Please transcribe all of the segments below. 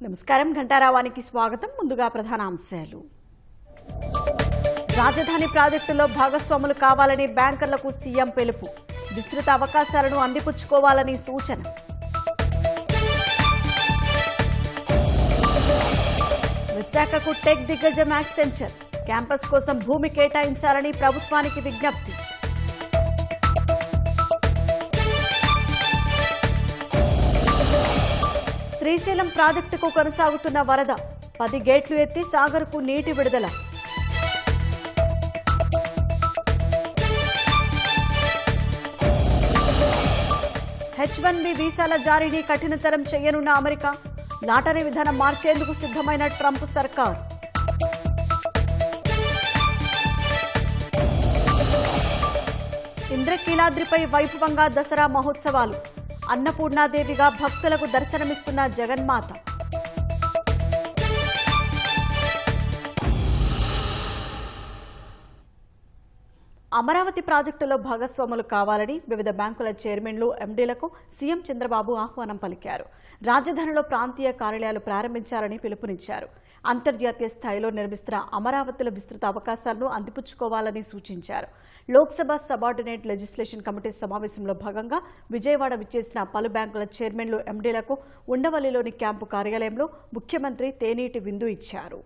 నమస్కారం ఘంటారావానికి స్వాగతం. ముందుగా ప్రధాన అంశాలు. రాజధాని ప్రాజెక్టులో భాగస్వాములు కావాలని బ్యాంకర్లకు సీఎం పిలుపు. విస్తృత అవకాశాలను అందిపుచ్చుకోవాలని సూచన. విశాఖకు టెక్ దిగ్గజం యాక్సెంచర్. క్యాంపస్ కోసం భూమి కేటాయించాలని ప్రభుత్వానికి విజ్ఞప్తి. శ్రీశైలం ప్రాజెక్టుకు కొనసాగుతున్న వరద. 10 గేట్లు ఎత్తి సాగర్కు నీటి విడుదల. H1B వీసాల జారీని కఠినతరం చేయనున్న అమెరికా. లాటరీ విధానం మార్చేందుకు సిద్ధమైన ట్రంప్ సర్కార్. ఇంద్రకీలాద్రిపై వైభవంగా దసరా మహోత్సవాలు. అన్నపూర్ణాదేవిగా భక్తులకు దర్శనమిస్తున్న జగన్మాత. అమరావతి ప్రాజెక్టులో భాగస్వాములు కావాలని వివిధ బ్యాంకుల చైర్మన్లు, ఎండీలకు సీఎం చంద్రబాబు ఆహ్వానం పలికారు. రాజధానిలో ప్రాంతీయ కార్యాలయాలు ప్రారంభించాలని పిలుపునిచ్చారు. అంతర్జాతీయ స్థాయిలో నిర్మిస్తున్న అమరావతిలో విస్తృత అవకాశాలను అందిపుచ్చుకోవాలని సూచించారు. లోక్సభ సబార్డినేట్ లెజిస్లేషన్ కమిటీ సమావేశంలో భాగంగా విజయవాడ విచ్చేసిన పలు బ్యాంకుల చైర్మన్లు, ఎండీలకు ఉండవల్లిలోని క్యాంపు కార్యాలయంలో ముఖ్యమంత్రి తేనీటి విందు ఇచ్చారు.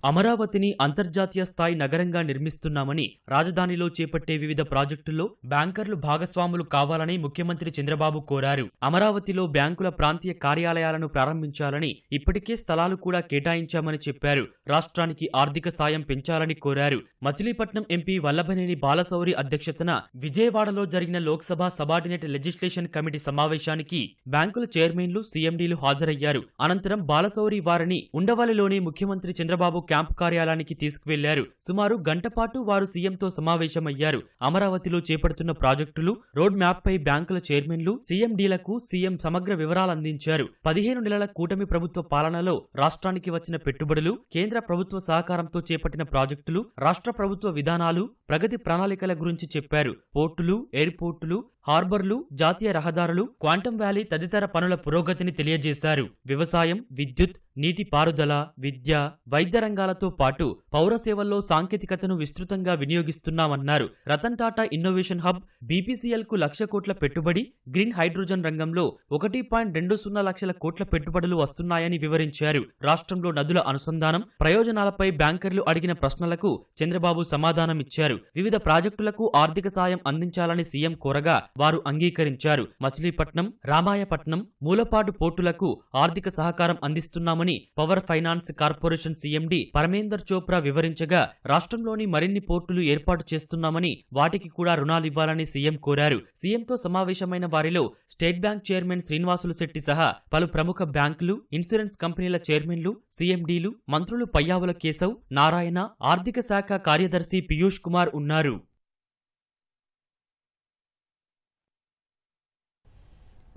అమరావతిని అంతర్జాతీయ స్థాయి నగరంగా నిర్మిస్తున్నామని, రాజధానిలో చేపట్టే వివిధ ప్రాజెక్టుల్లో బ్యాంకర్లు భాగస్వాములు కావాలని ముఖ్యమంత్రి చంద్రబాబు కోరారు. అమరావతిలో బ్యాంకుల ప్రాంతీయ కార్యాలయాలను ప్రారంభించాలని, ఇప్పటికే స్థలాలు కూడా కేటాయించామని చెప్పారు. రాష్ట్రానికి ఆర్థిక సాయం పెంచాలని కోరారు. మచిలీపట్నం ఎంపీ వల్లభనేని బాలశౌరి అధ్యక్షతన విజయవాడలో జరిగిన లోక్సభ సబార్డినేట్ లెజిస్లేషన్ కమిటీ సమావేశానికి బ్యాంకుల చైర్మన్లు, సీఎండీలు హాజరయ్యారు. అనంతరం బాలశౌరి వారిని ఉండవల్లిలోని ముఖ్యమంత్రి చంద్రబాబు క్యాంపు కార్యాలయానికి తీసుకువెళ్లారు. సుమారు గంట పాటు వారు సీఎంతో సమావేశమయ్యారు. అమరావతిలో చేపడుతున్న ప్రాజెక్టులు, రోడ్ మ్యాప్ పై బ్యాంకుల చైర్మన్లు, సీఎండీలకు సీఎం సమగ్ర వివరాలు అందించారు. 15 నెలల కూటమి ప్రభుత్వ పాలనలో రాష్ట్రానికి వచ్చిన పెట్టుబడులు, కేంద్ర ప్రభుత్వ సహకారంతో చేపట్టిన ప్రాజెక్టులు, రాష్ట్ర ప్రభుత్వ విధానాలు, ప్రగతి ప్రణాళికల గురించి చెప్పారు. పోర్టులు, ఎయిర్పోర్టులు, హార్బర్లు, జాతీయ రహదారులు, క్వాంటమ్ వ్యాలీ తదితర పనుల పురోగతిని తెలియజేశారు. వ్యవసాయం, విద్యుత్, నీటిపారుదల, విద్య, వైద్య రంగాలతో పాటు పౌర సేవల్లో సాంకేతికతను విస్తృతంగా వినియోగిస్తున్నామన్నారు. Ratan Tata innovation hub, BPCL కు 1,00,000 కోట్ల పెట్టుబడి, గ్రీన్ హైడ్రోజన్ రంగంలో 1.20 లక్షల కోట్ల పెట్టుబడులు వస్తున్నాయని వివరించారు. రాష్ట్రంలో నదుల అనుసంధానం, ప్రయోజనాలపై బ్యాంకర్లు అడిగిన ప్రశ్నలకు చంద్రబాబు సమాధానమిచ్చారు. వివిధ ప్రాజెక్టులకు ఆర్థిక సాయం అందించాలని సీఎం కోరగా వారు అంగీకరించారు. మచిలీపట్నం, రామాయపట్నం, మూలపాడు పోర్టులకు ఆర్థిక సహకారం అందిస్తున్నామని power finance corporation CMD Paramender Chopra వివరించగా, రాష్ట్రంలోని మరిన్ని పోర్టులు ఏర్పాటు చేస్తున్నామని, వాటికి కూడా రుణాలివ్వాలని సీఎం కోరారు. సీఎంతో సమావేశమైన వారిలో state bank chairman Srinivasulu Shetty సహా పలు ప్రముఖ బ్యాంకులు, ఇన్సూరెన్స్ కంపెనీల చైర్మన్లు, సీఎండీలు, మంత్రులు పయ్యావుల కేశవ్, నారాయణ, ఆర్థిక శాఖ కార్యదర్శి పీయూష్ కుమార్ ఉన్నారు.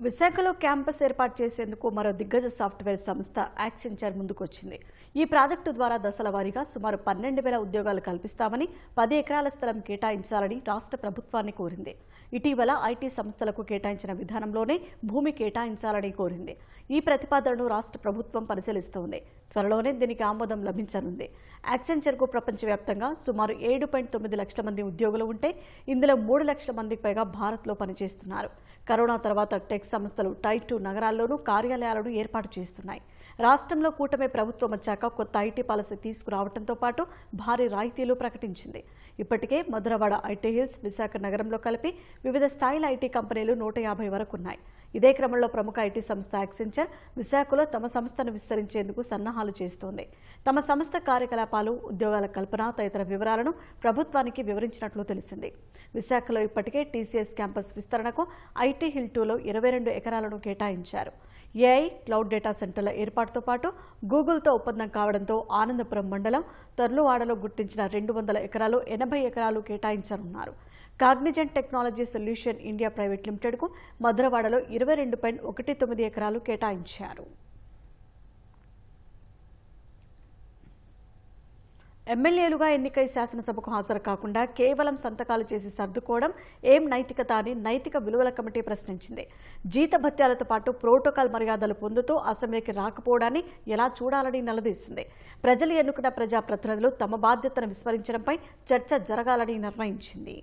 విశాఖలో క్యాంపస్ ఏర్పాటు చేసేందుకు మరో దిగ్గజ సాఫ్ట్వేర్ సంస్థ యాక్సెంచర్ ముందుకొచ్చింది. ఈ ప్రాజెక్టు ద్వారా దశల వారీగా సుమారు 12,000 ఉద్యోగాలు కల్పిస్తామని, 10 ఎకరాల స్థలం కేటాయించాలని రాష్ట్ర ప్రభుత్వాన్ని కోరింది. ఇటీవల ఐటీ సంస్థలకు కేటాయించిన విధానంలోనే భూమి కేటాయించాలని కోరింది. ఈ ప్రతిపాదనను రాష్ట్ర ప్రభుత్వం పరిశీలిస్తోంది. త్వరలోనే దీనికి ఆమోదం లభించనుంది. యాక్సెంచర్కు ప్రపంచవ్యాప్తంగా సుమారు 7.9 లక్షల మంది ఉద్యోగులు ఉంటే, ఇందులో 3 లక్షల మందికి పైగా భారత్లో పనిచేస్తున్నారు. కరోనా తర్వాత టెక్ సంస్థలు టైర్ 2 నగరాల్లోనూ కార్యాలయాలను ఏర్పాటు చేస్తున్నాయి. రాష్ట్రంలో కూటమి ప్రభుత్వం వచ్చాక కొత్త ఐటీ పాలసీ తీసుకురావడంతో పాటు భారీ రాయితీలు ప్రకటించింది. ఇప్పటికే మధురవాడ, ఐటీ హిల్స్, విశాఖ నగరంలో కలిపి వివిధ స్థాయిల ఐటీ కంపెనీలు 150 వరకు ఉన్నాయి. ఇదే క్రమంలో ప్రముఖ ఐటీ సంస్థ యాక్సెంచర్ విశాఖలో తమ సంస్థను విస్తరించేందుకు సన్నాహాలు చేస్తోంది. తమ సంస్థ కార్యకలాపాలు, ఉద్యోగాల కల్పన తదితర వివరాలను ప్రభుత్వానికి వివరించినట్లు తెలిసింది. విశాఖలో ఇప్పటికే టీసీఎస్ క్యాంపస్ విస్తరణకు ఐటీ హిల్ 2లో 22 ఎకరాలను కేటాయించారు. ఏఐ, క్లౌడ్ డేటా సెంటర్ల ఏర్పాటుతో పాటు గూగుల్తో ఒప్పందం కావడంతో ఆనందపురం మండలం తర్లువాడలో గుర్తించిన 200 ఎకరాలు, 80 ఎకరాలు కేటాయించనున్నారు. Cognizant technology solution India private లిమిటెడ్కు మధురవాడలో 22.19 ఎకరాలు కేటాయించారు. ఎమ్మెల్యేలుగా ఎన్నికై శాసనసభకు హాజరు కాకుండా కేవలం సంతకాలు చేసి సర్దుకోవడం ఏం నైతికత అని నైతిక విలువల కమిటీ ప్రశ్నించింది. జీతభత్యాలతో పాటు ప్రోటోకాల్ మర్యాదలు పొందుతూ అసెంబ్లీకి రాకపోవడాన్ని ఎలా చూడాలని నిలదీసింది. ప్రజలు ఎన్నుకున్న ప్రజాప్రతినిధులు తమ బాధ్యతను విస్మరించడంపై చర్చ జరగాలని నిర్ణయించింది.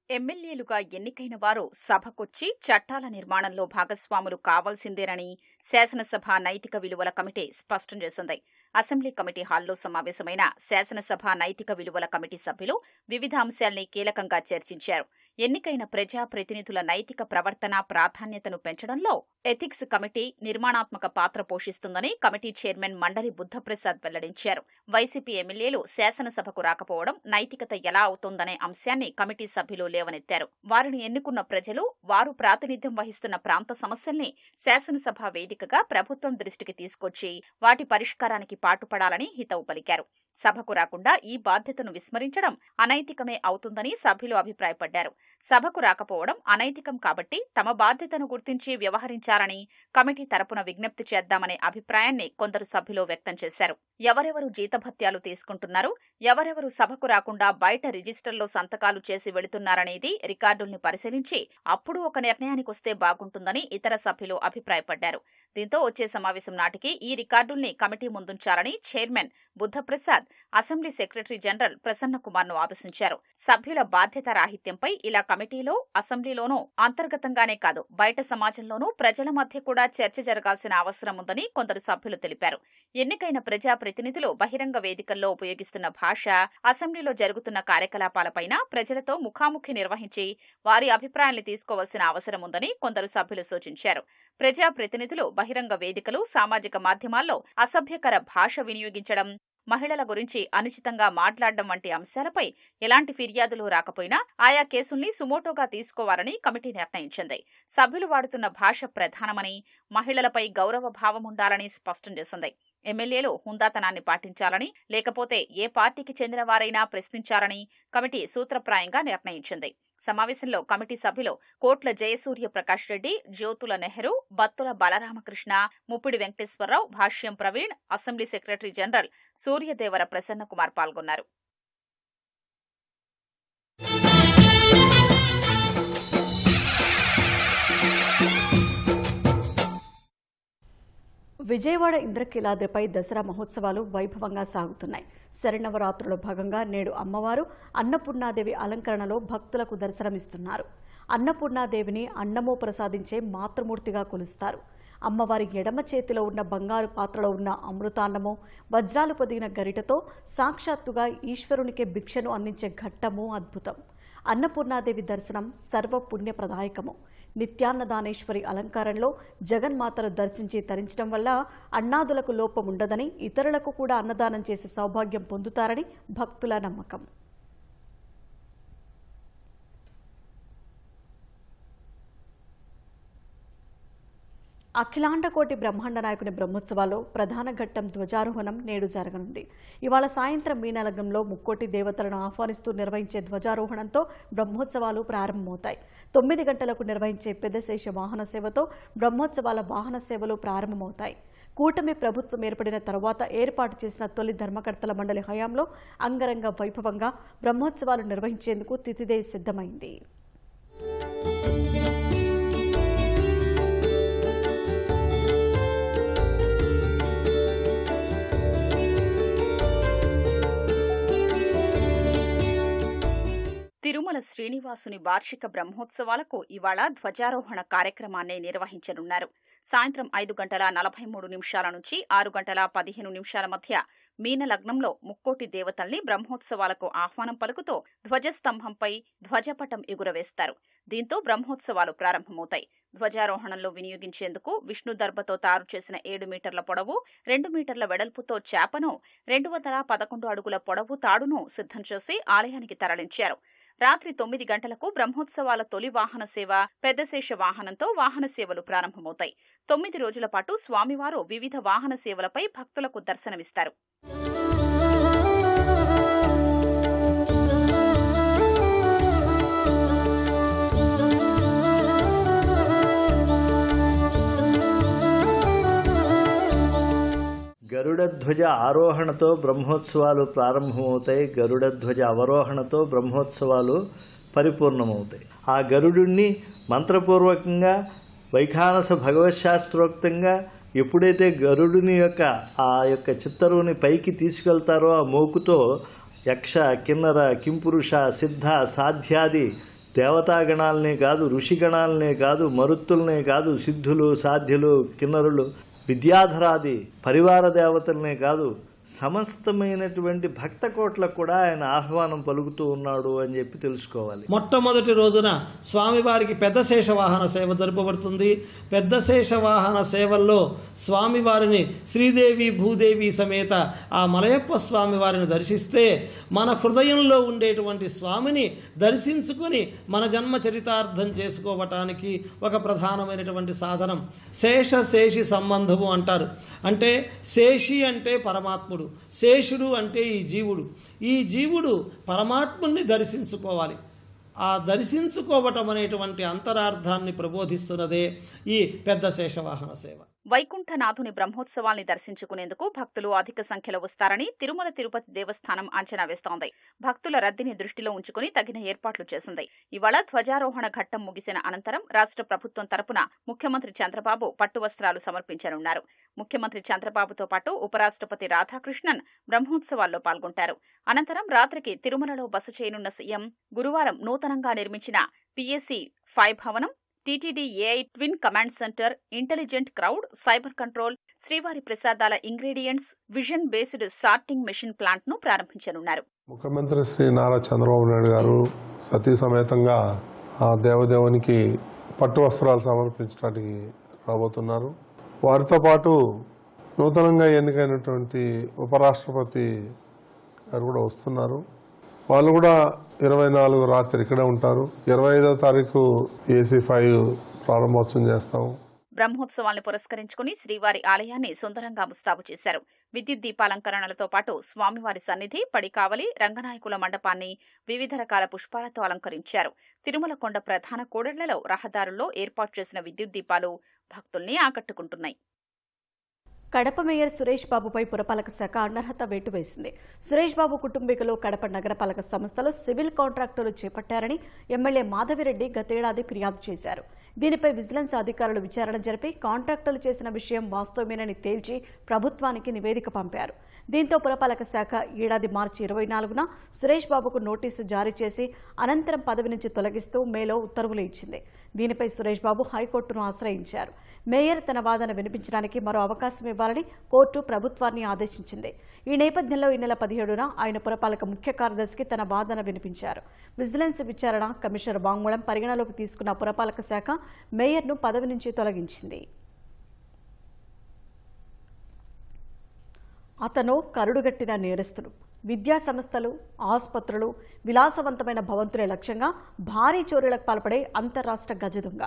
ఎమ్మెల్యేలుగా ఎన్నికైన వారు సభకొచ్చి చట్టాల నిర్మాణంలో భాగస్వాములు కావాల్సిందేనని శాసనసభ నైతిక విలువల కమిటీ స్పష్టం చేసింది. అసెంబ్లీ కమిటీ హాల్లో సమావేశమైన శాసనసభ నైతిక విలువల కమిటీ సభ్యులు వివిధ అంశాల్ని కీలకంగా చర్చించారు. ఎన్నికైన ప్రజాప్రతినిధుల నైతిక ప్రవర్తన ప్రాధాన్యతను పెంచడంలో ఎథిక్స్ కమిటీ నిర్మాణాత్మక పాత్ర పోషిస్తుందని కమిటీ చైర్మన్ మండలి బుద్ధప్రసాద్ వెల్లడించారు. వైసీపీ ఎమ్మెల్యేలు శాసనసభకు రాకపోవడం నైతికత ఎలా అవుతోందనే అంశాన్ని కమిటీ సభ్యులు లేవనెత్తారు. వారిని ఎన్నుకున్న ప్రజలు వారు ప్రాతినిధ్యం వహిస్తున్న ప్రాంత సమస్యల్ని శాసనసభ వేదికగా ప్రభుత్వం దృష్టికి తీసుకొచ్చి వాటి పరిష్కారానికి పాటుపడాలని హితవు పలికారు. సభకు రాకుండా ఈ బాధ్యతను విస్మరించడం అనైతికమే అవుతుందని సభ్యులు అభిప్రాయపడ్డారు. సభకు రాకపోవడం అనైతికం కాబట్టి తమ బాధ్యతను గుర్తించి వ్యవహరించాలని కమిటీ తరపున విజ్ఞప్తి చేద్దామనే అభిప్రాయాన్ని కొందరు సభ్యులు వ్యక్తం చేశారు. ఎవరెవరు జీతభత్యాలు తీసుకుంటున్నారు, ఎవరెవరు సభకు రాకుండా బయట రిజిస్టర్లో సంతకాలు చేసి వెళుతున్నారనేది రికార్డుల్ని పరిశీలించి అప్పుడు ఒక నిర్ణయానికి వస్తే బాగుంటుందని ఇతర సభ్యులు అభిప్రాయపడ్డారు. దీంతో వచ్చే సమావేశం నాటికి ఈ రికార్డుల్ని కమిటీ ముందుంచాలని chairman Buddhaprasad assembly secretary general Prasanna Kumar ను ఆదేశించారు. సభ్యుల బాధ్యత రాహిత్యంపై ఇలా కమిటీలో, అసెంబ్లీలోనూ అంతర్గతంగానే కాదు బయట సమాజంలోనూ ప్రజల మధ్య కూడా చర్చ జరగాల్సిన అవసరం ఉందని కొందరు సభ్యులు తెలిపారు. ఎన్నికైన ప్రజాప్రతినిధులు బహిరంగ వేదికల్లో ఉపయోగిస్తున్న భాష, అసెంబ్లీలో జరుగుతున్న కార్యకలాపాలపైన ప్రజలతో ముఖాముఖి నిర్వహించి వారి అభిప్రాయాన్ని తీసుకోవాల్సిన అవసరం ఉందని కొందరు సభ్యులు సూచించారు. ప్రజాప్రతినిధులు బహిరంగ వేదికలు, సామాజిక మాధ్యమాల్లో అసభ్యకర భాష వినియోగించడం, మహిళల గురించి అనుచితంగా మాట్లాడడం వంటి అంశాలపై ఎలాంటి ఫిర్యాదులు రాకపోయినా ఆయా కేసుల్ని సుమోటోగా తీసుకోవాలని కమిటీ నిర్ణయించింది. సభ్యులు వాడుతున్న భాష ప్రధానమని, మహిళలపై గౌరవ భావం ఉండాలని స్పష్టం చేసింది. ఎమ్మెల్యేలు హుందాతనాన్ని పాటించాలని, లేకపోతే ఏ పార్టీకి చెందిన వారైనా ప్రశ్నించాలని కమిటీ సూత్రప్రాయంగా నిర్ణయించింది. సమావేశంలో కమిటీ సభ్యులు Kotla Jayasurya Prakash Reddy, Jyothula Nehru, Bathula Balaramakrishna, Muppidi Venkateswararao, Bhashyam Praveen, assembly secretary general Suryadevara Prasanna Kumar పాల్గొన్నారు. విజయవాడ ఇంద్రకీలాద్రిపై దసరా మహోత్సవాలు వైభవంగా సాగుతున్నాయి. శరన్నవరాత్రుల భాగంగా నేడు అమ్మవారు అన్నపూర్ణాదేవి అలంకరణలో భక్తులకు దర్శనమిస్తున్నారు. అన్నపూర్ణాదేవిని అన్నము ప్రసాదించే మాతృమూర్తిగా కొలుస్తారు. అమ్మవారి ఎడమ చేతిలో ఉన్న బంగారు పాత్రలో ఉన్న అమృతాన్నము, వజ్రాలు పొదిగిన గరిటతో సాక్షాత్తుగా ఈశ్వరునికే భిక్షను అందించే ఘట్టము అద్భుతం. అన్నపూర్ణాదేవి దర్శనం సర్వ పుణ్యప్రదాయకము. నిత్యాన్నదానేశ్వరి అలంకారంలో జగన్మాతను దర్శించి తరించడం వల్ల అన్నాదులకు లోపం ఉండదని, ఇతరులకు కూడా అన్నదానం చేసే సౌభాగ్యం పొందుతారని భక్తుల నమ్మకం. అఖిలాండకోటి బ్రహ్మాండ నాయకుని బ్రహ్మోత్సవాల్లో ప్రధాన ఘట్టం ధ్వజారోహణం నేడు జరగనుంది. ఇవాళ సాయంత్రం మీనలగ్నంలో ముక్కోటి దేవతలను ఆహ్వానిస్తూ నిర్వహించే ధ్వజారోహణంతో బ్రహ్మోత్సవాలు ప్రారంభమవుతాయి. 9 గంటలకు నిర్వహించే పెద్దశేష వాహన సేవతో బ్రహ్మోత్సవాల వాహన సేవలు ప్రారంభమవుతాయి. కూటమి ప్రభుత్వం ఏర్పడిన తర్వాత ఏర్పాటు చేసిన తొలి ధర్మకర్తల మండలి హయాంలో అంగరంగ వైభవంగా బ్రహ్మోత్సవాలు నిర్వహించేందుకు తిథిదే సిద్ధమైంది. తిరుమల శ్రీనివాసుని వార్షిక బ్రహ్మోత్సవాలకు ఇవాళ ధ్వజారోహణ కార్యక్రమాన్ని నిర్వహించనున్నారు. సాయంత్రం 5:43 నుంచి 6:15 మధ్య మీనలగ్నంలో ముక్కోటి దేవతల్ని బ్రహ్మోత్సవాలకు ఆహ్వానం పలుకుతూ ధ్వజస్తంభంపై ధ్వజపటం ఎగురవేస్తారు. దీంతో బ్రహ్మోత్సవాలు ప్రారంభమవుతాయి. ధ్వజారోహణంలో వినియోగించేందుకు విష్ణు దర్భతో తయారు చేసిన 7 మీటర్ల పొడవు, 2 మీటర్ల వెడల్పుతో చాపను, 211 అడుగుల పొడవు తాడును సిద్ధం చేసి ఆలయానికి తరలించారు. రాత్రి 9 గంటలకు బ్రహ్మోత్సవాల తొలి వాహన సేవ, పెద్దశేష వాహనంతో వాహన సేవలు ప్రారంభమవుతాయి. 9 రోజుల పాటు స్వామివారు వివిధ వాహన సేవలపై భక్తులకు దర్శనమిస్తారు. గరుడధ్వజ ఆరోహణతో బ్రహ్మోత్సవాలు ప్రారంభమవుతాయి, గరుడధ్వజ అవరోహణతో బ్రహ్మోత్సవాలు పరిపూర్ణమవుతాయి. ఆ గరుడుని మంత్రపూర్వకంగా వైఖానస భగవశాస్త్రోక్తంగా ఎప్పుడైతే గరుడుని ఆ యొక్క చిత్తరువుని పైకి తీసుకెళ్తారో ఆ మోకుతో యక్ష కిన్నర కింపురుష సిద్ధ సాధ్యాది దేవతాగణాలనే కాదు, ఋషిగణాలనే కాదు, మరుత్తులనే కాదు, సిద్ధులు సాధ్యులు కిన్నరులు విద్యాధరాది పరివార దేవతలనే కాదు, సమస్తమైనటువంటి భక్త కోట్లకు కూడా ఆయన ఆహ్వానం పలుకుతూ ఉన్నాడు అని చెప్పి తెలుసుకోవాలి. మొట్టమొదటి రోజున స్వామివారికి పెద్ద శేషవాహన సేవ జరుపబడుతుంది. పెద్ద శేషవాహన సేవల్లో స్వామివారిని శ్రీదేవి భూదేవి సమేత ఆ మలయప్ప స్వామివారిని దర్శిస్తే మన హృదయంలో ఉండేటువంటి స్వామిని దర్శించుకొని మన జన్మ చరితార్థం చేసుకోవటానికి ఒక ప్రధానమైనటువంటి సాధనం శేషి సంబంధము అంటారు. అంటే శేషి అంటే పరమాత్ముడు, శేషుడు అంటే ఈ జీవుడు పరమాత్ముని దర్శించుకోవాలి. ఆ దర్శించుకోవటం అనేటువంటి అంతరార్థాన్ని ప్రబోధిస్తున్నదే ఈ పెద్ద శేషవాహన సేవ. వైకుంఠనాథుని బ్రహ్మోత్సవాల్ని దర్శించుకునేందుకు భక్తులు అధిక సంఖ్యలో వస్తారని తిరుమల తిరుపతి దేవస్థానం అంచనా వేస్తోంది. భక్తుల రద్దీని దృష్టిలో ఉంచుకుని తగిన ఏర్పాట్లు చేసింది. ఇవాళ ధ్వజారోహణ ఘట్టం ముగిసిన అనంతరం రాష్ట్ర ప్రభుత్వం తరపున ముఖ్యమంత్రి చంద్రబాబు పట్టు వస్త్రాలు సమర్పించనున్నారు. ముఖ్యమంత్రి చంద్రబాబుతో పాటు ఉపరాష్ట్రపతి రాధాకృష్ణన్ బ్రహ్మోత్సవాల్లో పాల్గొంటారు. అనంతరం రాత్రికి తిరుమలలో బస చేయనున్న సీఎం గురువారం నూతనంగా నిర్మించిన PSC 5 భవనం, TTD AI twin command centre, intelligent crowd, cyber control, శ్రీవారి ప్రసాదాల ingredients, vision based sorting machine plant ను ప్రారంభించనున్నారు. ముఖ్యమంత్రి శ్రీ నారా చంద్రబాబు నాయుడు గారు సతీ సమేతంగా ఆ దేవదేవునికి పట్టు వస్త్రాలు సమర్పించడానికి రాబోతున్నారు. వారితో పాటు నూతనంగా ఎన్నికైనటువంటి ఉపరాష్ట్రపతి గారు కూడా వస్తున్నారు. వాళ్ళు కూడా 24 రాత్రి ఇక్కడే ఉంటారు. 25వ తారీఖు PSC 5 ప్రారంభోత్సవం చేస్తాము. బ్రహ్మోత్సవాల్ని పురస్కరించుకుని శ్రీవారి ఆలయాన్ని సుందరంగా ముస్తాబు చేశారు. విద్యుత్ దీపాలంకరణలతో పాటు స్వామివారి సన్నిధి, పడికావలి, రంగనాయకుల మండపాన్ని వివిధ రకాల పుష్పాలతో అలంకరించారు. తిరుమల కొండ ప్రధాన కూడళ్లలో రహదారుల్లో ఏర్పాటు చేసిన విద్యుత్ దీపాలు భక్తుల్ని ఆకట్టుకుంటున్నాయి. కడప మేయర్ సురేష్ బాబుపై పురపాలక శాఖ అనర్హత వేటు వేసింది. సురేష్ బాబు కుటుంబీకులు కడప నగరపాలక సంస్థలో సివిల్ కాంట్రాక్టులు చేపట్టారని ఎమ్మెల్యే మాధవిరెడ్డి గతేడాది ఫిర్యాదు చేశారు. దీనిపై విజిలెన్స్ అధికారులు విచారణ జరిపి కాంట్రాక్టులు చేసిన విషయం వాస్తవమేనని తేల్చి ప్రభుత్వానికి నివేదిక పంపారు. దీంతో పురపాలక శాఖ ఏడాది మార్చి 24న సురేష్ బాబుకు నోటీసు జారీ చేసి అనంతరం పదవి నుంచి తొలగిస్తూ మేలో ఉత్తర్వులు ఇచ్చింది. దీనిపై సురేష్ బాబు హైకోర్టును ఆశ్రయించారు. మేయర్ తన వాదన వినిపించడానికి మరో అవకాశం ఇవ్వాలని కోర్టు ప్రభుత్వాన్ని ఆదేశించింది. ఈ నేపథ్యంలో ఈ నెల 17న ఆయన పురపాలక ముఖ్య కార్యదర్శికి తన వాదన వినిపించారు. విజిలెన్స్ విచారణ కమిషనర్ వాంగ్మూలం పరిగణలోకి తీసుకున్న పురపాలక శాఖ మేయర్ను పదవి నుంచి తొలగించింది. అతను కరుడుగట్టిన నేరస్తుడు. విద్యా సంస్థలు, ఆసుపత్రులు, విలాసవంతమైన భవంతులే లక్ష్యంగా భారీ చోరీలకు పాల్పడే అంతర్రాష్ట్ర గజ దొంగ.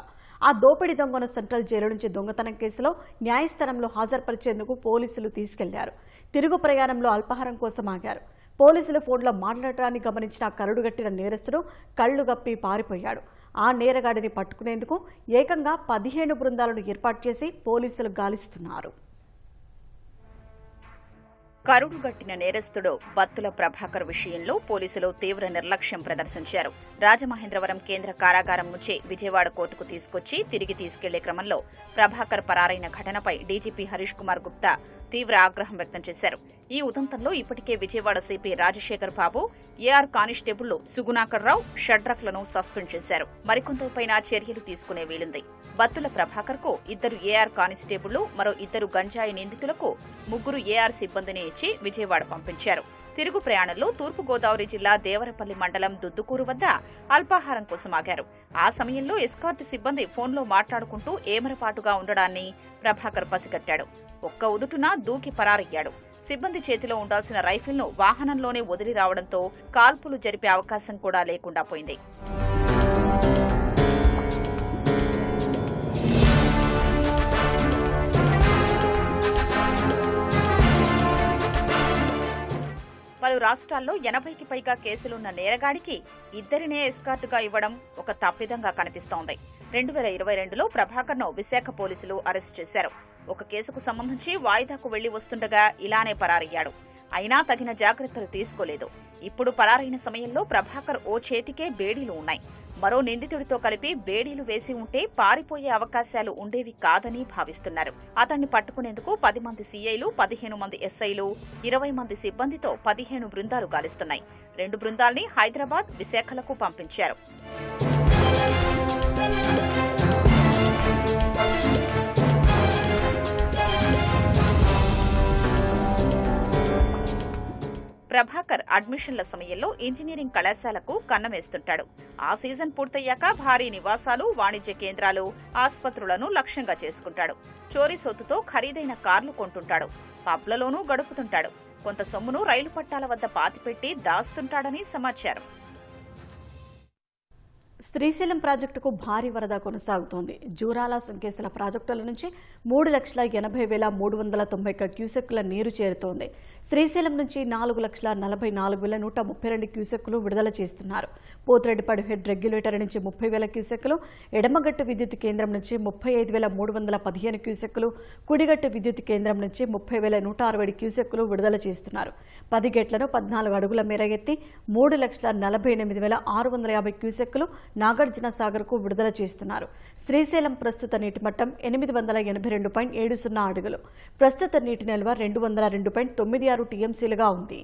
ఆ దోపిడీ దొంగను సెంట్రల్ జైలు నుంచి దొంగతనం కేసులో న్యాయస్థానంలో హాజరుపరిచేందుకు పోలీసులు తీసుకెళ్లారు. తిరుగు ప్రయాణంలో అల్పాహారం కోసం ఆగారు. పోలీసులు ఫోన్లో మాట్లాడటాన్ని గమనించిన కరుడుగట్టిన నేరస్తుడు కళ్లు గప్పి పారిపోయాడు. ఆ నేరగాడిని పట్టుకునేందుకు ఏకంగా 15 బృందాలను ఏర్పాటు చేసి పోలీసులు గాలిస్తున్నారు. కరుడుగట్టిన నేరస్తుడు బత్తుల ప్రభాకర్ విషయంలో పోలీసులు తీవ్ర నిర్లక్ష్యం ప్రదర్శించారు. రాజమహేంద్రవరం కేంద్ర కారాగారం నుంచి విజయవాడ కోర్టుకు తీసుకొచ్చి తిరిగి తీసుకెళ్లే క్రమంలో ప్రభాకర్ పరారైన ఘటనపై డీజీపీ హరీష్ కుమార్ గుప్తా తీవ్ర ఆగ్రహం వ్యక్తం చేశారు. ఈ ఉదంతంలో ఇప్పటికే విజయవాడ సిపి రాజశేఖర్ బాబు, ఏఆర్ కానిస్టేబుల్ సుగుణాకర్ రావు షడ్రక్లను సస్పెండ్ చేశారు. మరికొందరిపైన చర్యలు తీసుకునే వీలుంది. బత్తుల ప్రభాకర్ కు 2 ఏఆర్ కానిస్టేబుళ్లు, మరో 2 గంజాయి నిందితులకు 3 ఏఆర్ సిబ్బందిని ఇచ్చి విజయవాడ పంపించారు. తిరుగు ప్రయాణంలో తూర్పుగోదావరి జిల్లా దేవరపల్లి మండలం దుద్దుకూరు వద్ద అల్పాహారం కోసం ఆగారు. ఆ సమయంలో ఎస్కార్ట్ సిబ్బంది ఫోన్లో మాట్లాడుకుంటూ ఏమరపాటుగా ఉండడాన్ని ప్రభాకర్ పసిగట్టాడు. ఒక్క ఉదుటున దూకి పరారయ్యాడు. సిబ్బంది చేతిలో ఉండాల్సిన రైఫిల్ను వాహనంలోనే వదిలి రావడంతో కాల్పులు జరిపే అవకాశం కూడా లేకుండా పోయింది. పలు రాష్ట్రాల్లో 80కి పైగా కేసులున్న నేరగాడికి 2 ఎస్కార్టుగా ఇవ్వడం ఒక తప్పిదంగా కనిపిస్తోంది. 2022లో ప్రభాకర్ను విశాఖ పోలీసులు అరెస్టు చేశారు. ఒక కేసుకు సంబంధించి వాయిదాకు వెళ్లి వస్తుండగా ఇలానే పరారయ్యాడు. అయినా తగిన జాగ్రత్తలు తీసుకోలేదు. ఇప్పుడు పరారైన సమయంలో ప్రభాకర్ ఓ చేతికే బేడీలు ఉన్నాయి. మరో నిందితుడితో కలిపి బేడీలు వేసి ఉంటే పారిపోయే అవకాశాలు ఉండేవి కాదని భావిస్తున్నారు. అతన్ని పట్టుకునేందుకు 10 మంది సీఐలు, 15 మంది ఎస్ఐలు, 20 మంది సిబ్బందితో 15 బృందాలు గాలిస్తున్నాయి. 2 బృందాల్ని హైదరాబాద్, విశాఖలకు పంపించారు. ప్రభాకర్ అడ్మిషన్ల సమయంలో ఇంజనీరింగ్ కళాశాలకు కన్నమేస్తుంటాడు. ఆ సీజన్ పూర్తయ్యాక భారీ నివాసాలు, వాణిజ్య కేంద్రాలు, ఆస్పత్రులను లక్ష్యంగా చేసుకుంటాడు. చోరీ సొత్తుతో ఖరీదైన కార్లు కొంటుంటాడు. పబ్లలోనూ గడుపుతుంటాడు. కొంత సొమ్మును రైలు పట్టాల వద్ద పాతిపెట్టి దాస్తుంటాడని సమాచారం. శ్రీశైలం ప్రాజెక్టుకు భారీ వరద కొనసాగుతోంది. జూరాల, సుంకేశ్వర ప్రాజెక్టుల నుంచి 3,80,391 క్యూసెక్కుల నీరు చేరుతోంది. శ్రీశైలం నుంచి 4,44,132 క్యూసెక్కులు విడుదల చేస్తున్నారు. పోతిరెడ్డిపాడు హెడ్ రెగ్యులేటర్ నుంచి 30,000 క్యూసెక్కులు, ఎడమగట్టు విద్యుత్ కేంద్రం నుంచి 35,315 క్యూసెక్కులు, కుడిగట్టు విద్యుత్ కేంద్రం నుంచి 30,160 క్యూసెక్కులు విడుదల చేస్తున్నారు. 10 గేట్లను 14 అడుగుల మేర ఎత్తి 3,48,650 క్యూసెక్కులు నాగార్జున సాగర్కు విడుదల చేస్తున్నారు. శ్రీశైలం ప్రస్తుత నీటి మట్టం 882.70 అడుగులు. ప్రస్తుత నీటి నిల్వ 202.96 టీఎంసీలుగా ఉంది.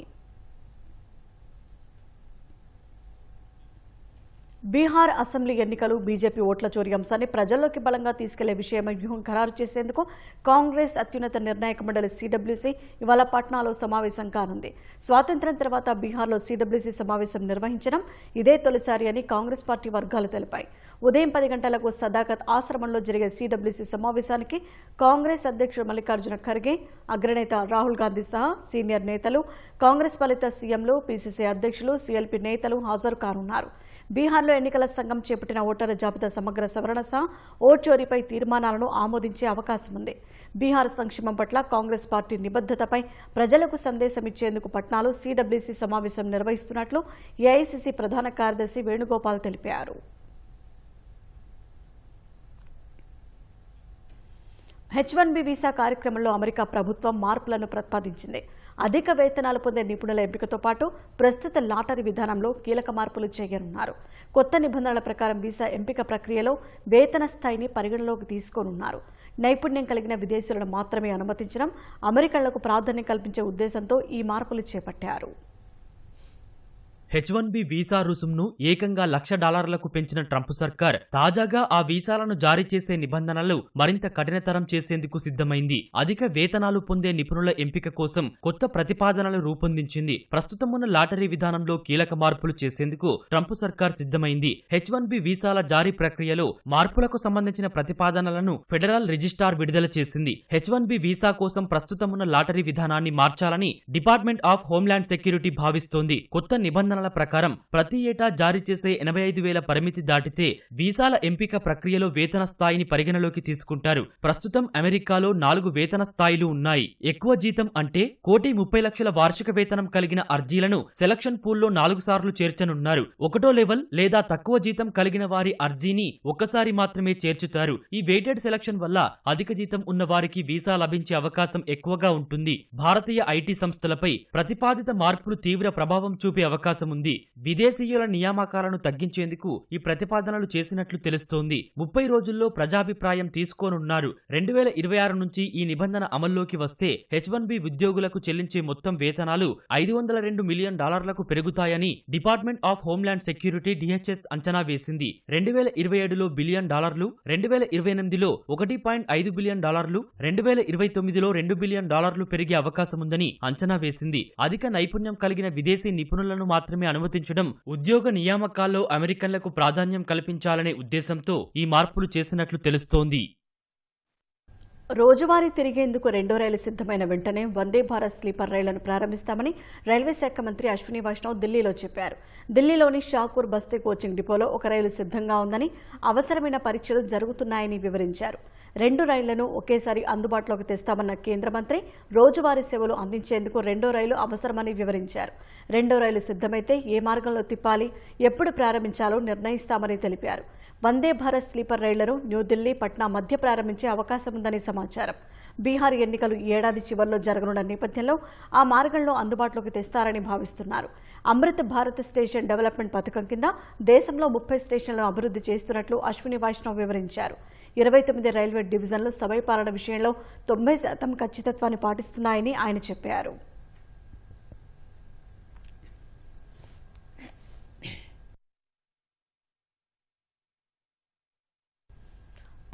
బీహార్ అసెంబ్లీ ఎన్నికలు, బీజేపీ ఓట్ల చోరీ అంశాన్ని ప్రజల్లోకి బలంగా తీసుకెళ్లే విషయమై వ్యూహం ఖరారు చేసేందుకు కాంగ్రెస్ అత్యున్నత నిర్ణాయక మండలి CWC ఇవాళ పాట్నాలో సమావేశం కానుంది. స్వాతంత్ర్యం తర్వాత బీహార్లో CWC సమావేశం నిర్వహించడం ఇదే తొలిసారి అని కాంగ్రెస్ పార్టీ వర్గాలు తెలిపాయి. ఉదయం 10 గంటలకు సదాకత్ ఆశ్రమంలో జరిగే CWC సమావేశానికి కాంగ్రెస్ అధ్యక్షుడు మల్లికార్జున ఖర్గే, అగ్రనేత రాహుల్ గాంధీ సహా సీనియర్ నేతలు, కాంగ్రెస్ పాలిత సీఎంలు, PCC అధ్యక్షులు, CLP నేతలు హాజరు కానున్నారు. బీహార్లో ఎన్నికల సంఘం చేపట్టిన ఓటర్ల జాబితా సమగ్ర సవరణ సహా ఓటు చోరీపై తీర్మానాలను ఆమోదించే అవకాశం ఉంది. బీహార్ సంక్షేమం పట్ల కాంగ్రెస్ పార్టీ నిబద్ధతపై ప్రజలకు సందేశం ఇచ్చేందుకు పట్నాలో CWC సమావేశం నిర్వహిస్తున్నట్లు AICC ప్రధాన కార్యదర్శి వేణుగోపాల్ తెలిపారు. H1B వీసా కార్యక్రమంలో అమెరికా ప్రభుత్వం మార్పులను ప్రతిపాదించింది. అధిక వేతనాలు పొందే నిపుణుల ఎంపికతో పాటు ప్రస్తుత లాటరీ విధానంలో కీలక మార్పులు చేయనున్నారు. కొత్త నిబంధనల ప్రకారం వీసా ఎంపిక ప్రక్రియలో వేతన స్థాయిని పరిగణలోకి తీసుకోనున్నారు. నైపుణ్యం కలిగిన విదేశీయులను మాత్రమే అనుమతించడం, అమెరికన్లకు ప్రాధాన్యం కల్పించే ఉద్దేశంతో ఈ మార్పులు చేపట్టారు. H1B వీసా రుసుమును ఏకంగా $1,00,000 పెంచిన ట్రంప్ సర్కార్ తాజాగా ఆ వీసాలను జారీ చేసే నిబంధనలు మరింత కఠినతరం చేసేందుకు సిద్ధమైంది. అధిక వేతనాలు పొందే నిపుణుల ఎంపిక కోసం కొత్త ప్రతిపాదనలు రూపొందించింది. ప్రస్తుతం ఉన్న లాటరీ విధానంలో కీలక మార్పులు చేసేందుకు ట్రంప్ సర్కార్ సిద్ధమైంది. H1B వీసాల జారీ ప్రక్రియలో మార్పులకు సంబంధించిన ప్రతిపాదనలను ఫెడరల్ రిజిస్ట్రార్ విడుదల చేసింది. H1B వీసా కోసం ప్రస్తుతం ఉన్న లాటరీ విధానాన్ని మార్చాలని డిపార్ట్మెంట్ ఆఫ్ హోంల్యాండ్ సెక్యూరిటీ భావిస్తోంది. కొత్త నిబంధనల ప్రకారం ప్రతి ఏటా జారీ చేసే 85,000 పరిమితి దాటితే వీసాల ఎంపిక ప్రక్రియలో వేతన స్థాయిని పరిగణలోకి తీసుకుంటారు. ప్రస్తుతం అమెరికాలో 4 వేతన స్థాయిలు ఉన్నాయి. ఎక్కువ జీతం అంటే 1,30,00,000 వార్షిక వేతనం కలిగిన అర్జీలను సెలక్షన్ పూల్లో 4 సార్లు చేర్చనున్నారు. 1వ లెవెల్ లేదా తక్కువ జీతం కలిగిన వారి అర్జీని ఒక్కసారి మాత్రమే చేర్చుతారు. ఈ వెయిటెడ్ సెలక్షన్ వల్ల అధిక జీతం ఉన్న వారికి వీసా లభించే అవకాశం ఎక్కువగా ఉంటుంది. భారతీయ ఐటీ సంస్థలపై ప్రతిపాదిత మార్పులు తీవ్ర ప్రభావం చూపే అవకాశం ఉంది. విదేశీయుల నియామకాలను తగ్గించేందుకు ఈ ప్రతిపాదనలు చేసినట్లు తెలుస్తోంది. 30 రోజుల్లో ప్రజాభిప్రాయం తీసుకోనున్నారు. 2026 నుంచి ఈ నిబంధన అమల్లోకి వస్తే H1B ఉద్యోగులకు చెల్లించే మొత్తం వేతనాలు $502 మిలియన్ పెరుగుతాయని department of homeland security DHS అంచనా వేసింది. 2027లో $1 బిలియన్, 2028లో $1.5 బిలియన్, 2029లో $2 బిలియన్ పెరిగే అవకాశముందని అంచనా వేసింది. అధిక నైపుణ్యం కలిగిన విదేశీ నిపుణులను మాత్రమే అనుమతించడం, ఉద్యోగ నియామకాల్లో అమెరికన్లకు ప్రాధాన్యం కల్పించాలనే ఉద్దేశంతో ఈ మార్పులు చేసినట్లు తెలుస్తోంది. రోజువారీ తిరిగేందుకు 2వ రైలు సిద్ధమైన వెంటనే వందే భారత్ స్లీపర్ రైళ్లను ప్రారంభిస్తామని రైల్వే శాఖ మంత్రి అశ్విని వైష్ణవ్ ఢిల్లీలో చెప్పారు. ఢిల్లీలోని షాకూర్ బస్తీ కోచింగ్ డిపోలో ఒక రైలు సిద్ధంగా ఉందని, అవసరమైన పరీక్షలు జరుగుతున్నాయని వివరించారు. 2 రైళ్లను ఒకేసారి అందుబాటులోకి తెస్తామన్న కేంద్ర మంత్రి రోజువారీ సేవలు అందించేందుకు 2వ రైలు అవసరమని వివరించారు. 2వ రైలు సిద్ధమైతే ఏ మార్గంలో తిప్పాలి, ఎప్పుడు ప్రారంభించాలో నిర్ణయిస్తామని తెలిపారు. వందే భారత్ స్లీపర్ రైళ్లను న్యూఢిల్లీ, పట్నా మధ్య ప్రారంభించే అవకాశం ఉందని సమాచారం. బీహార్ ఎన్నికలు ఈ ఏడాది చివరిలో జరగనున్న నేపథ్యంలో ఆ మార్గంలో అందుబాటులోకి తెస్తారని భావిస్తున్నారు. అమృత్ భారత్ స్టేషన్ డెవలప్మెంట్ పథకం కింద దేశంలో 30 స్టేషన్లను అభివృద్ధి చేస్తున్నట్లు అశ్విని వైష్ణవ్ వివరించారు. 29 రైల్వే డివిజన్లు సమయపాలన విషయంలో 90% ఖచ్చితత్వాన్ని పాటిస్తున్నాయని ఆయన చెప్పారు.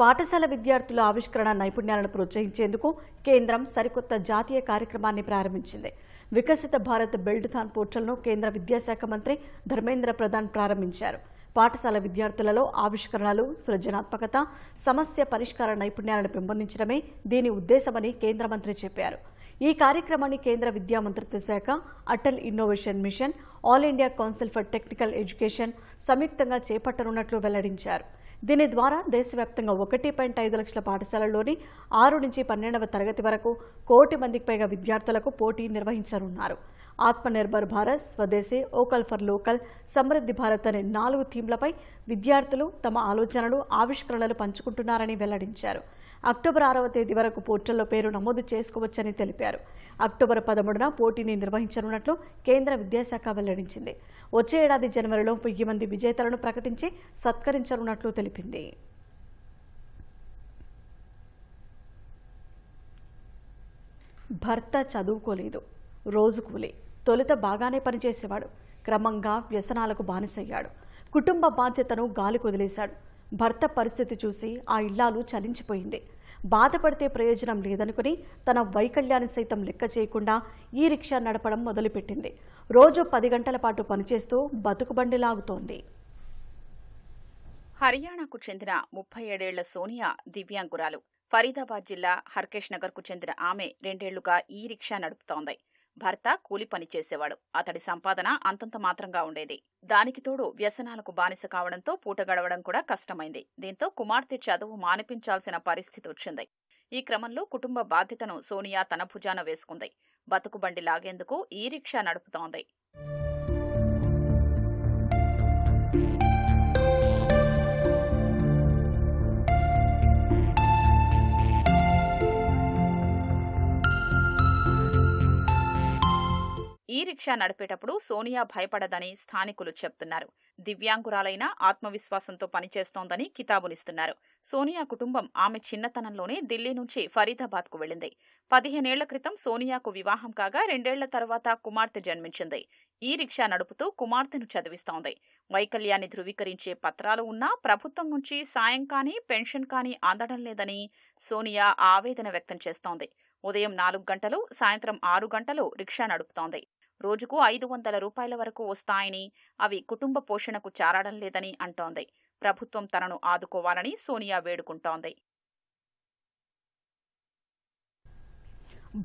పాఠశాల విద్యార్థుల ఆవిష్కరణ నైపుణ్యాలను ప్రోత్సహించేందుకు కేంద్రం సరికొత్త జాతీయ కార్యక్రమాన్ని ప్రారంభించింది. వికసిత భారత్ బిల్డ్థాన్ పోర్టల్ను కేంద్ర విద్యాశాఖ మంత్రి ధర్మేంద్ర ప్రధాన్ ప్రారంభించారు. పాఠశాల విద్యార్థులలో ఆవిష్కరణలు, సృజనాత్మకత, సమస్య పరిష్కార నైపుణ్యాలను పెంపొందించడమే దీని ఉద్దేశమని కేంద్ర మంత్రి చెప్పారు. ఈ కార్యక్రమాన్ని కేంద్ర విద్యా మంత్రిత్వ శాఖ, Atal innovation mission, all India council for technical education సంయుక్తంగా చేపట్టనున్నట్లు వెల్లడించారు. దీని ద్వారా దేశవ్యాప్తంగా 1.5 లక్షల పాఠశాలల్లోని 6 నుంచి 12వ తరగతి వరకు 1 కోటి మందికి పైగా విద్యార్థులకు పోటీ నిర్వహించనున్నారు. ఆత్మనిర్భర్ భారత్, స్వదేశీ, ఓకల్ ఫర్ లోకల్, సమృద్ధి భారత్ అనే 4 థీమ్లపై విద్యార్థులు తమ ఆలోచనలు, ఆవిష్కరణలు పంచుకుంటున్నారని వెల్లడించారు. అక్టోబర్ 6వ తేదీ వరకు పోర్టల్లో పేరు నమోదు చేసుకోవచ్చని తెలిపారు. అక్టోబర్ 13న పోటీని నిర్వహించనున్నట్లు కేంద్ర విద్యాశాఖ వెల్లడించింది. వచ్చే ఏడాది జనవరిలో 1000 మంది విజేతలను ప్రకటించి సత్కరించనున్నట్లు తెలిపింది. భర్త చదువుకోలేదు, రోజు కూలీ. తొలుత బాగానే పనిచేసేవాడు. క్రమంగా వ్యసనాలకు బానిసయ్యాడు. కుటుంబ బాధ్యతను గాలి కొదిలేశాడు. భర్త పరిస్థితి చూసి ఆ ఇల్లాలు చలించిపోయింది. బాధపడితే ప్రయోజనం లేదనుకుని తన వైకల్యాన్ని సైతం లెక్క చేయకుండా ఈ రిక్షా నడపడం మొదలుపెట్టింది. రోజు 10 గంటల పాటు పనిచేస్తూ బతుకుబండి లాగుతోంది. హర్యానాకు చెందిన 37 ఏళ్ల సోనియా దివ్యాంగురాలు. ఫరీదాబాద్ జిల్లా హర్కేష్ నగర్కు చెందిన ఆమె 2 ఏళ్లుగా ఈ రిక్షా నడుపుతోంది. భర్త కూలి పని చేసేవాడు. అతడి సంపాదన అంతంత మాత్రంగా ఉండేది. దానికి తోడు వ్యసనాలకు బానిస కావడంతో పూట గడవడం కూడా కష్టమైంది. దీంతో కుమార్తె చదువు మానిపించాల్సిన పరిస్థితి వచ్చింది. ఈ క్రమంలో కుటుంబ బాధ్యతను సోనియా తన భుజాన వేసుకుంది. బతుకుబండి లాగేందుకు ఈ రిక్షా నడుపుతోంది. ఈ రిక్షా నడిపేటప్పుడు సోనియా భయపడదని స్థానికులు చెప్తున్నారు. దివ్యాంగురాలైన ఆత్మవిశ్వాసంతో పనిచేస్తోందని కితాబునిస్తున్నారు. సోనియా కుటుంబం ఆమె చిన్నతనంలోనే ఢిల్లీ నుంచి ఫరీదాబాద్కు వెళ్లింది. 15 ఏళ్ల క్రితం సోనియాకు వివాహం కాగా 2 ఏళ్ల తర్వాత కుమార్తె జన్మించింది. ఈ రిక్షా నడుపుతూ కుమార్తెను చదివిస్తోంది. వైకల్యాన్ని ధృవీకరించే పత్రాలు ఉన్నా ప్రభుత్వం నుంచి సాయం కానీ, పెన్షన్ కానీ అందడం లేదని సోనియా ఆవేదన వ్యక్తం చేస్తోంది. ఉదయం 4 గంటలు, సాయంత్రం 6 గంటలు రిక్షా నడుపుతోంది. రోజుకు 500 రూపాయల వరకు వస్తాయని, అవి కుటుంబ పోషణకు చారడం లేదని అంటోంది. ప్రభుత్వం తనను ఆదుకోవాలని సోనియా వేడుకుంటోంది.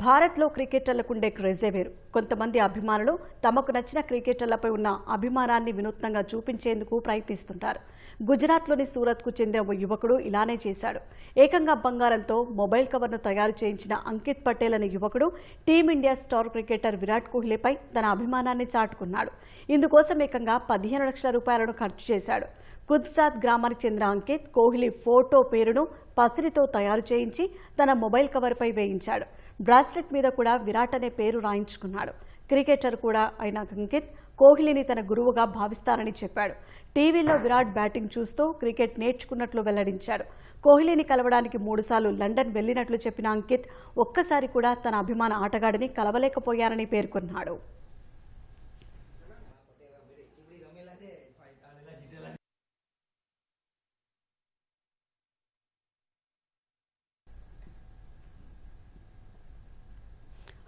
భారత్లో క్రికెటర్లకుండే క్రేజే వేరు. కొంతమంది అభిమానులు తమకు నచ్చిన క్రికెటర్లపై ఉన్న అభిమానాన్ని వినూత్నంగా చూపించేందుకు ప్రయత్నిస్తుంటారు. గుజరాత్లోని సూరత్కు చెందిన ఓ యువకుడు ఇలానే చేశాడు. ఏకంగా బంగారంతో మొబైల్ కవర్ను తయారు చేయించిన అంకిత్ పటేల్ అనే యువకుడు టీమిండియా స్టార్ క్రికెటర్ విరాట్ కోహ్లీపై తన అభిమానాన్ని చాటుకున్నాడు. ఇందుకోసం ఏకంగా 15 లక్షల రూపాయలను ఖర్చు చేశాడు. కుద్సాద్ గ్రామానికి చెందిన అంకిత్ కోహ్లీ ఫోటో పేరును పసిరితో తయారు చేయించి తన మొబైల్ కవర్పై వేయించాడు. బ్రాస్లెట్ మీద కూడా విరాట్ అనే పేరు రాయించుకున్నాడు. క్రికెటర్ కూడా అయిన అంకిత్ కోహ్లీని తన గురువుగా భావిస్తానని చెప్పాడు. టీవీలో విరాట్ బ్యాటింగ్ చూస్తూ క్రికెట్ నేర్చుకున్నట్లు వెల్లడించాడు. కోహ్లీని కలవడానికి 3 సార్లు లండన్ వెళ్లినట్లు చెప్పిన అంకిత్ ఒక్కసారి కూడా తన అభిమాన ఆటగాడిని కలవలేకపోయారని పేర్కొన్నాడు.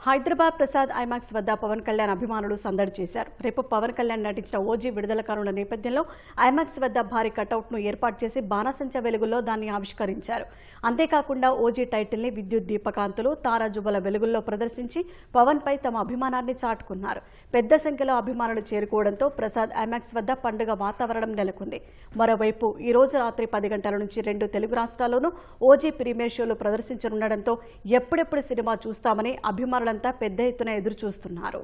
హైదరాబాద్ ప్రసాద్ ఐమాక్స్ వద్ద పవన్ కళ్యాణ్ అభిమానులు సందడి చేశారు. రేపు పవన్ కళ్యాణ్ నటించిన ఓజీ విడుదల కానున్న నేపథ్యంలో ఐమాక్స్ వద్ద భారీ కటౌట్ను ఏర్పాటు చేసి బాణాసంచా వెలుగుల్లో దాన్ని ఆవిష్కరించారు. అంతేకాకుండా ఓజీ టైటిల్ని విద్యుత్ దీపకాంతులు, తారాజుబల వెలుగుల్లో ప్రదర్శించి పవన్ పై తమ అభిమానాన్ని చాటుకున్నారు. పెద్ద సంఖ్యలో అభిమానులు చేరుకోవడంతో ప్రసాద్ ఐమాక్స్ వద్ద పండుగ వాతావరణం నెలకొంది. మరోవైపు ఈ రోజు రాత్రి 10 గంటల నుంచి 2 తెలుగు రాష్ట్రాల్లోనూ ఓజీ ప్రీమియర్ షోలు ప్రదర్శించనుండడంతో ఎప్పుడెప్పుడు సినిమా చూస్తామని అభిమానులంతా పెద్ద ఎత్తున ఎదురు చూస్తున్నారు.